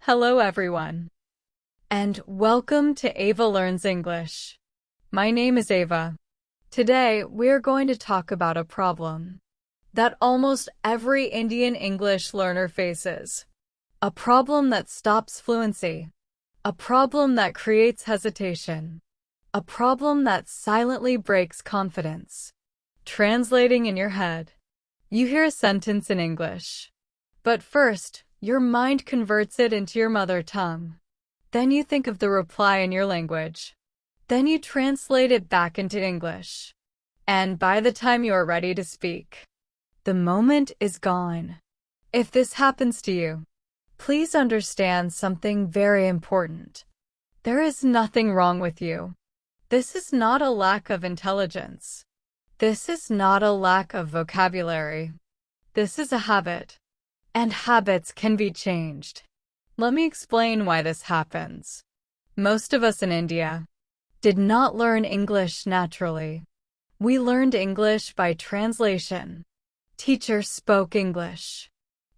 Hello everyone, and welcome to Ava Learns English. My name is Ava. Today, we're going to talk about a problem that almost every Indian English learner faces. A problem that stops fluency. A problem that creates hesitation. A problem that silently breaks confidence. Translating in your head. You hear a sentence in English, but first, your mind converts it into your mother tongue. Then you think of the reply in your language. Then you translate it back into English. And by the time you are ready to speak, the moment is gone. If this happens to you, please understand something very important. There is nothing wrong with you. This is not a lack of intelligence. This is not a lack of vocabulary. This is a habit. And habits can be changed. Let me explain why this happens. Most of us in India did not learn English naturally. We learned English by translation. Teachers spoke English,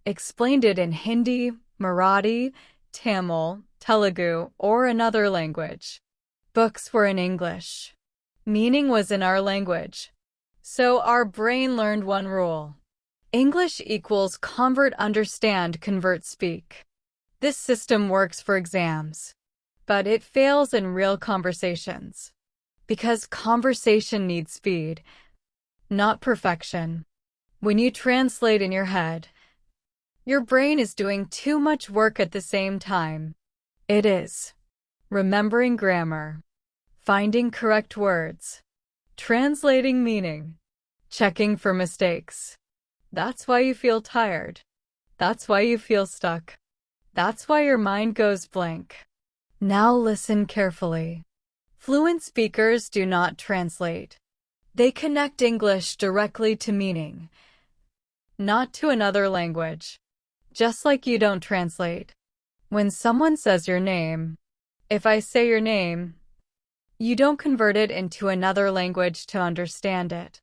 explained it in Hindi, Marathi, Tamil, Telugu, or another language. Books were in English. Meaning was in our language. So our brain learned one rule. English equals convert, understand, convert, speak. This system works for exams, but it fails in real conversations. Because conversation needs speed, not perfection. When you translate in your head, your brain is doing too much work at the same time. It is remembering grammar, finding correct words, translating meaning, checking for mistakes. That's why you feel tired. That's why you feel stuck. That's why your mind goes blank. Now listen carefully. Fluent speakers do not translate. They connect English directly to meaning, not to another language. Just like you don't translate. When someone says your name, if I say your name, you don't convert it into another language to understand it.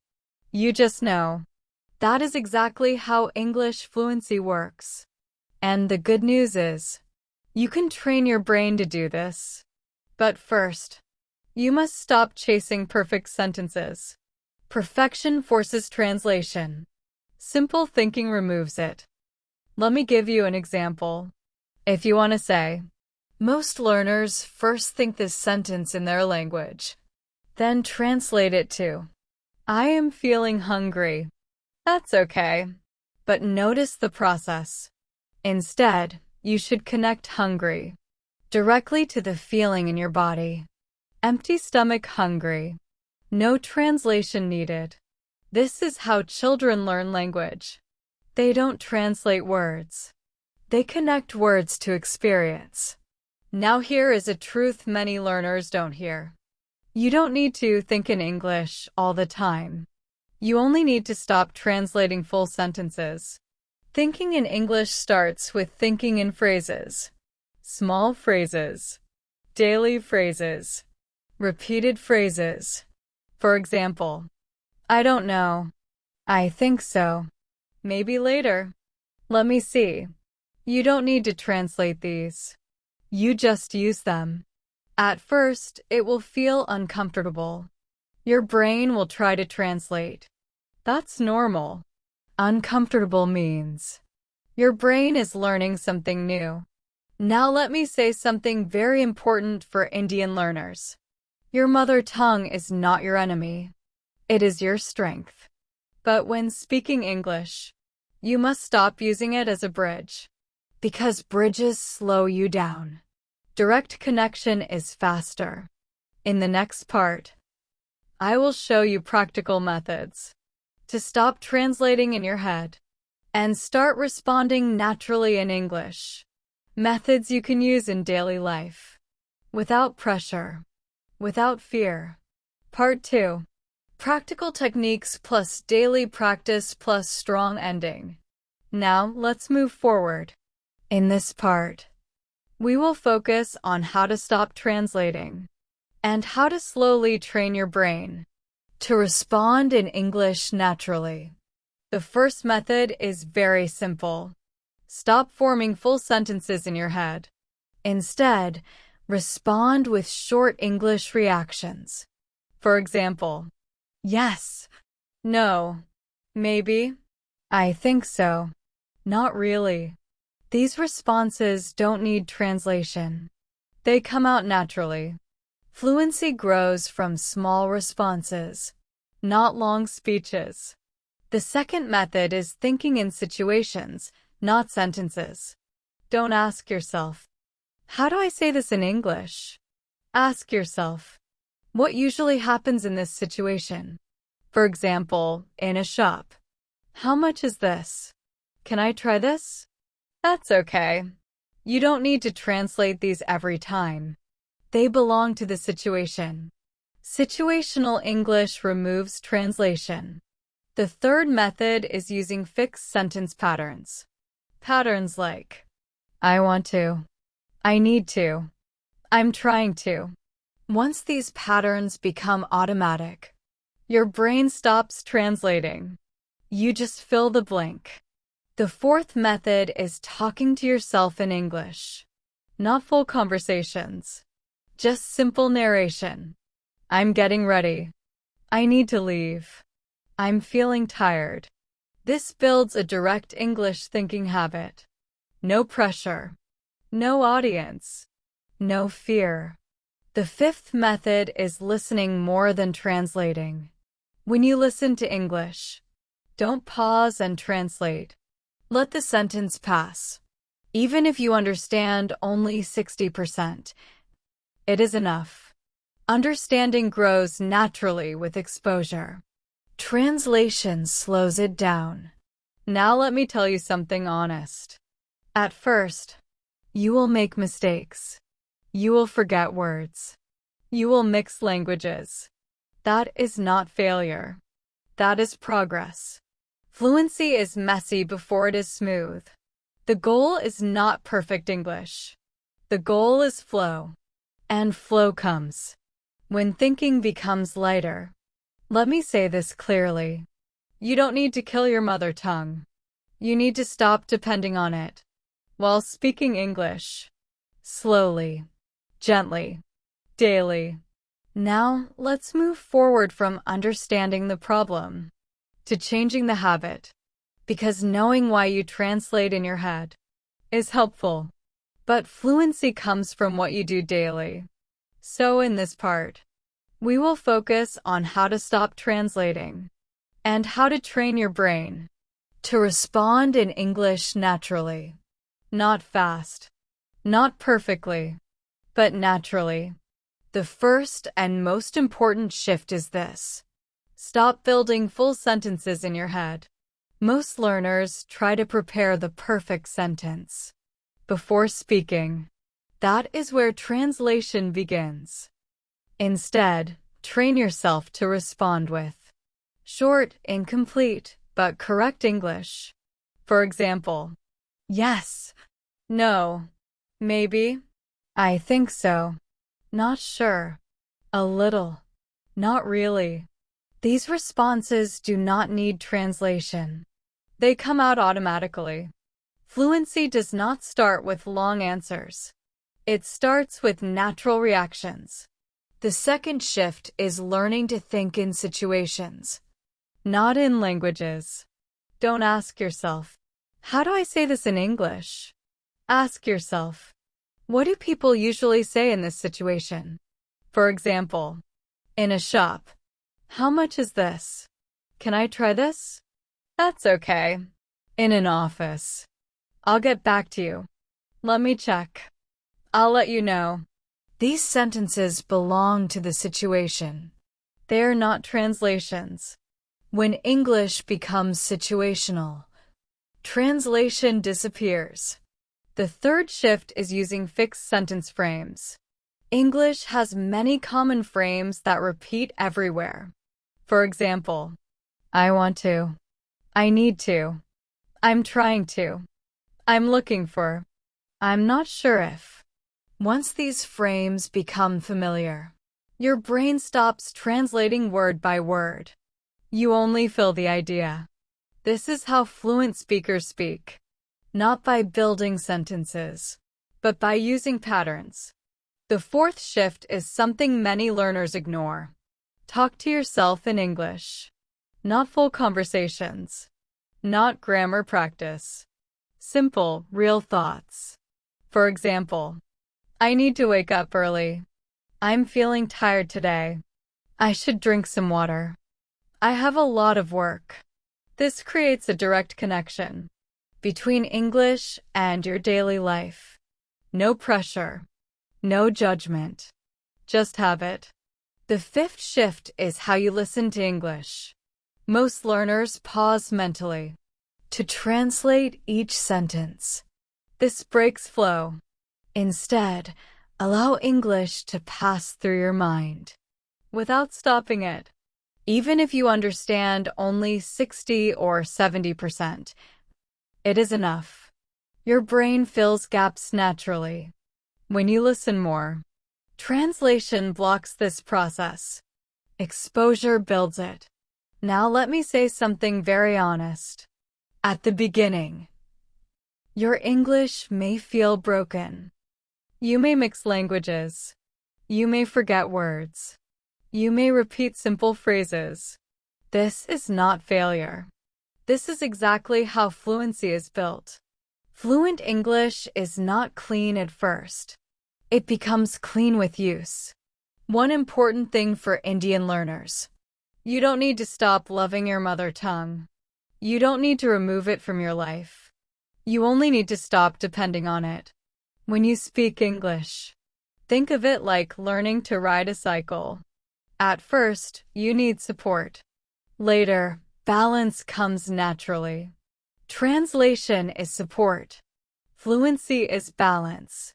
You just know. That is exactly how English fluency works. And the good news is, you can train your brain to do this. But first, you must stop chasing perfect sentences. Perfection forces translation. Simple thinking removes it. Let me give you an example. If you want to say, most learners first think this sentence in their language, then translate it to, I am feeling hungry. That's okay. But notice the process. Instead, you should connect hungry directly to the feeling in your body. Empty stomach, hungry. No translation needed. This is how children learn language. They don't translate words. They connect words to experience. Now here is a truth many learners don't hear. You don't need to think in English all the time. You only need to stop translating full sentences. Thinking in English starts with thinking in phrases. Small phrases. Daily phrases. Repeated phrases. For example, I don't know. I think so. Maybe later. Let me see. You don't need to translate these. You just use them. At first, it will feel uncomfortable. Your brain will try to translate. That's normal. Uncomfortable means your brain is learning something new. Now let me say something very important for Indian learners. Your mother tongue is not your enemy. It is your strength. But when speaking English, you must stop using it as a bridge. Because bridges slow you down. Direct connection is faster. In the next part, I will show you practical methods to stop translating in your head and start responding naturally in English. Methods you can use in daily life without pressure, without fear. Part 2. Practical techniques plus daily practice plus strong ending. Now let's move forward. In this part, we will focus on how to stop translating and how to slowly train your brain to respond in English naturally. The first method is very simple. Stop forming full sentences in your head. Instead, respond with short English reactions. For example, yes, no, maybe, I think so, not really. These responses don't need translation. They come out naturally. Fluency grows from small responses, not long speeches. The second method is thinking in situations, not sentences. Don't ask yourself, how do I say this in English? Ask yourself, what usually happens in this situation? For example, in a shop. How much is this? Can I try this? That's okay. You don't need to translate these every time. They belong to the situation. Situational English removes translation. The third method is using fixed sentence patterns. Patterns like, I want to, I need to, I'm trying to. Once these patterns become automatic, your brain stops translating. You just fill the blank. The fourth method is talking to yourself in English. Not full conversations. Just simple narration. I'm getting ready. I need to leave. I'm feeling tired. This builds a direct English thinking habit. No pressure. No audience. No fear. The fifth method is listening more than translating. When you listen to English, don't pause and translate. Let the sentence pass. Even if you understand only 60%, it is enough. Understanding grows naturally with exposure. Translation slows it down. Now let me tell you something honest. At first, you will make mistakes. You will forget words. You will mix languages. That is not failure. That is progress. Fluency is messy before it is smooth. The goal is not perfect English. The goal is flow. And flow comes when thinking becomes lighter. Let me say this clearly. You don't need to kill your mother tongue. You need to stop depending on it while speaking English. Slowly, gently, daily. Now, let's move forward from understanding the problem to changing the habit, because knowing why you translate in your head is helpful. But fluency comes from what you do daily. So in this part, we will focus on how to stop translating and how to train your brain to respond in English naturally. Not fast, not perfectly, but naturally. The first and most important shift is this. Stop building full sentences in your head. Most learners try to prepare the perfect sentence before speaking. That is where translation begins. Instead, train yourself to respond with short, incomplete, but correct English. For example, yes, no, maybe, I think so, not sure, a little, not really. These responses do not need translation. They come out automatically. Fluency does not start with long answers. It starts with natural reactions. The second shift is learning to think in situations, not in languages. Don't ask yourself, how do I say this in English? Ask yourself, what do people usually say in this situation? For example, in a shop, how much is this? Can I try this? That's okay. In an office, I'll get back to you. Let me check. I'll let you know. These sentences belong to the situation. They are not translations. When English becomes situational, translation disappears. The third shift is using fixed sentence frames. English has many common frames that repeat everywhere. For example, I want to, I need to, I'm trying to, I'm looking for, I'm not sure if. Once these frames become familiar, your brain stops translating word by word. You only fill the idea. This is how fluent speakers speak. not by building sentences, but by using patterns. The fourth shift is something many learners ignore. Talk to yourself in English. Not full conversations. Not grammar practice. Simple, real thoughts. For example, I need to wake up early. I'm feeling tired today. I should drink some water. I have a lot of work. This creates a direct connection between English and your daily life. No pressure. No judgment. Just habit. The fifth shift is how you listen to English. Most learners pause mentally to translate each sentence. This breaks flow. Instead, allow English to pass through your mind without stopping it. Even if you understand only 60 or 70%, it is enough. Your brain fills gaps naturally. When you listen more, translation blocks this process. Exposure builds it. Now let me say something very honest. At the beginning, your English may feel broken. You may mix languages. You may forget words. You may repeat simple phrases. This is not failure. This is exactly how fluency is built. Fluent English is not clean at first. It becomes clean with use. One important thing for Indian learners. You don't need to stop loving your mother tongue. You don't need to remove it from your life. You only need to stop depending on it. When you speak English, think of it like learning to ride a cycle. At first, you need support. Later, balance comes naturally. Translation is support. Fluency is balance.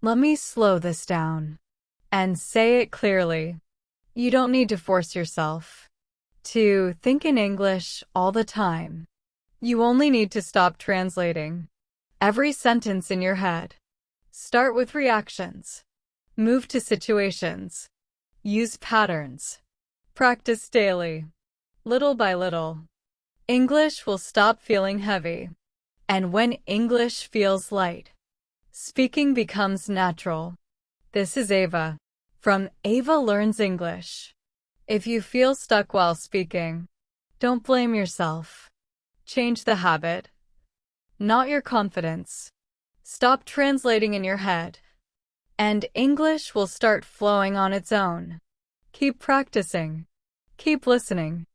Let me slow this down and say it clearly. You don't need to force yourself to think in English all the time. You only need to stop translating every sentence in your head. Start with reactions. Move to situations. Use patterns. Practice daily. Little by little, English will stop feeling heavy. And when English feels light, speaking becomes natural. This is Ava from Ava Learns English. If you feel stuck while speaking, don't blame yourself. Change the habit, not your confidence. Stop translating in your head, and English will start flowing on its own. Keep practicing, keep listening,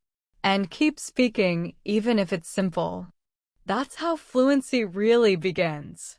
and keep speaking even if it's simple. That's how fluency really begins.